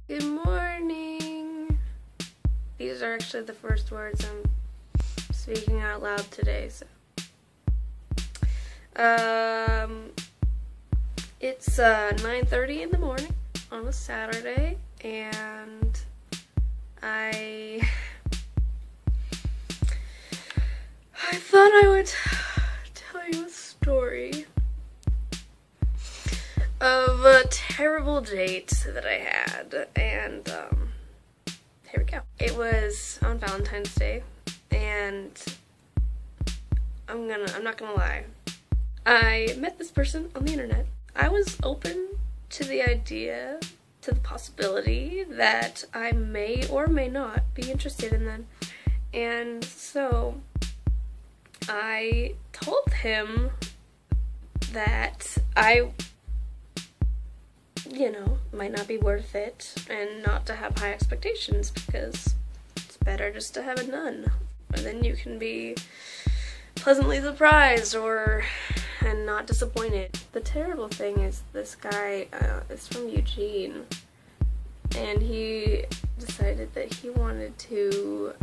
Good morning. These are actually the first words I'm speaking out loud today, so. It's 9:30 in the morning on a Saturday, and I thought I would tell you a story of a terrible date that I had, and here we go. It was on Valentine's Day, and I'm not gonna lie. I met this person on the internet. I was open to the idea, to the possibility that I may or may not be interested in them, and so I told him that I might not be worth it, and not to have high expectations, because it's better just to have a none. And then you can be pleasantly surprised and not disappointed. The terrible thing is this guy is from Eugene, and he decided that he wanted to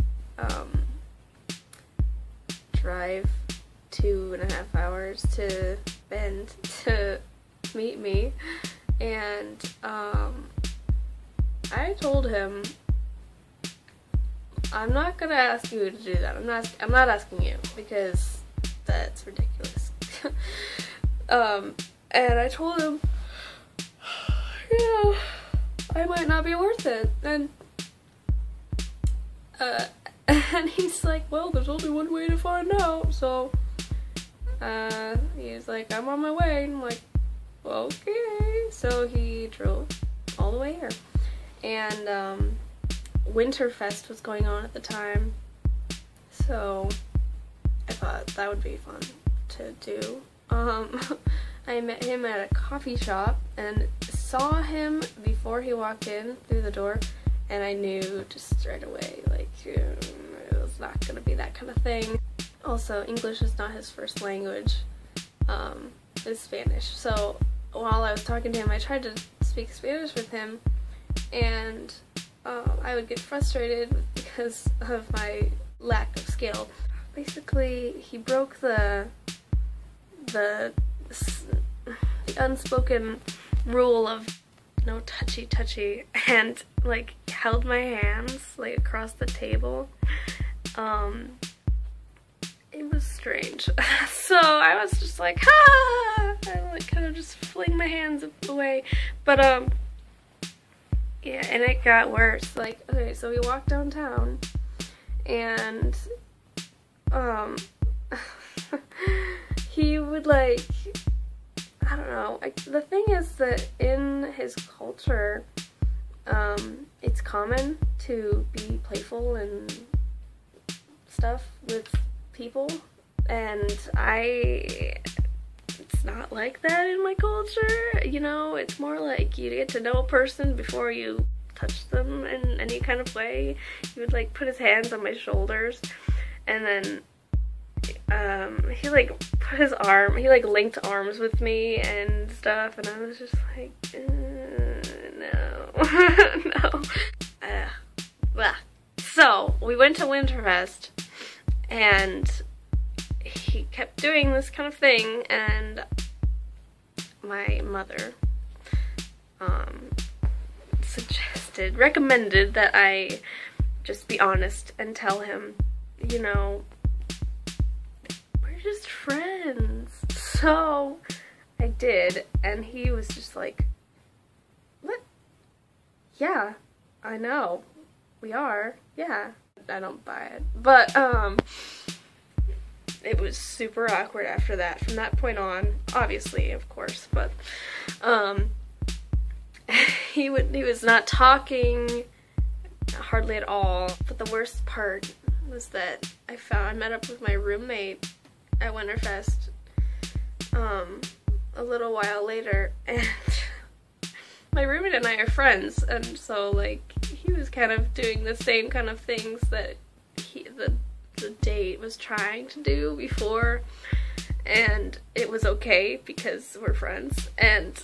drive 2.5 hours to Bend to meet me. And I told him, I'm not gonna ask you to do that. I'm not asking you, because that's ridiculous. And I told him, I might not be worth it. And he's like, well, there's only one way to find out. So he's like, I'm on my way. And I'm like, okay. So he drove all the way here, and Winterfest was going on at the time, so I thought that would be fun to do. I met him at a coffee shop and saw him before he walked in through the door, and I knew just right away, like, it was not gonna be that kind of thing. Also, English is not his first language. It's Spanish. So while I was talking to him, I tried to speak Spanish with him, and I would get frustrated because of my lack of skill. Basically, he broke the unspoken rule of no touchy, and like held my hands like across the table. It was strange. So I was just like, I like kind of just fling my hands away. But yeah, and it got worse. Like, okay, so we walked downtown, and he would, like, I don't know. The thing is that in his culture, it's common to be playful and stuff with people, and it's not like that in my culture, it's more like you get to know a person before you touch them in any kind of way. He would like put his hands on my shoulders, and then he like put his arm, he like linked arms with me and stuff, and I was just like, no. No. So we went to Winterfest, and he kept doing this kind of thing, and my mother recommended that I just be honest and tell him, we're just friends. So I did, and he was just like, what? Yeah, I know, we are, yeah. I don't buy it, but it was super awkward after that. From that point on, obviously, of course, but he was not talking hardly at all. But the worst part was that I met up with my roommate at Winterfest a little while later, and my roommate and I are friends, and so like he was kind of doing the same kind of things that the date was trying to do before, and it was okay because we're friends. And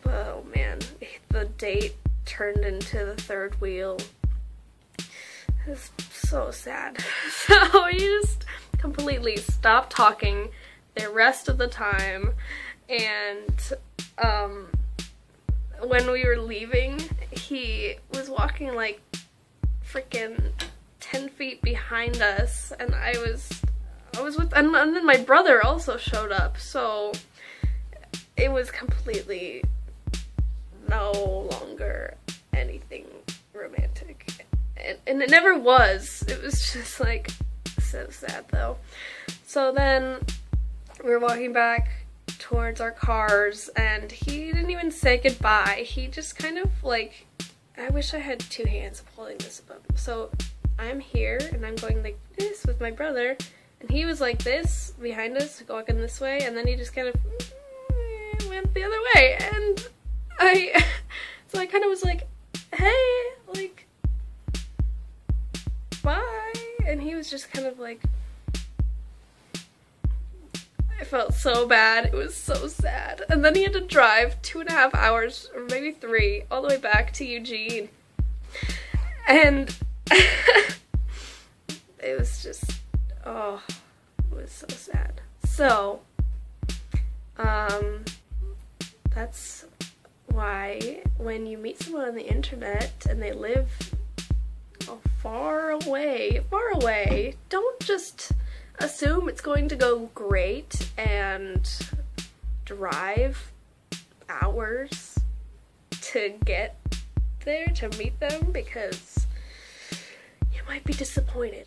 oh man, the date turned into the third wheel. It's so sad. So he just completely stopped talking the rest of the time, and when we were leaving, he was walking like freaking 10 feet behind us, and I was with, and then my brother also showed up, so it was completely no longer anything romantic. And it never was. It was just like so sad though. So then we were walking back towards our cars, and he didn't even say goodbye. He just kind of like, I wish I had two hands holding this up. So I'm here and I'm going like this with my brother, and he was like this behind us walking this way, and then he just kind of went the other way, and so I kind of was like, hey, like, bye, and he was just kind of like, I felt so bad. It was so sad. And then he had to drive 2.5 hours, or maybe 3, all the way back to Eugene. And it was just, oh, it was so sad. So, that's why when you meet someone on the internet and they live far away, don't just assume it's going to go great and drive hours to get there to meet them, because you might be disappointed.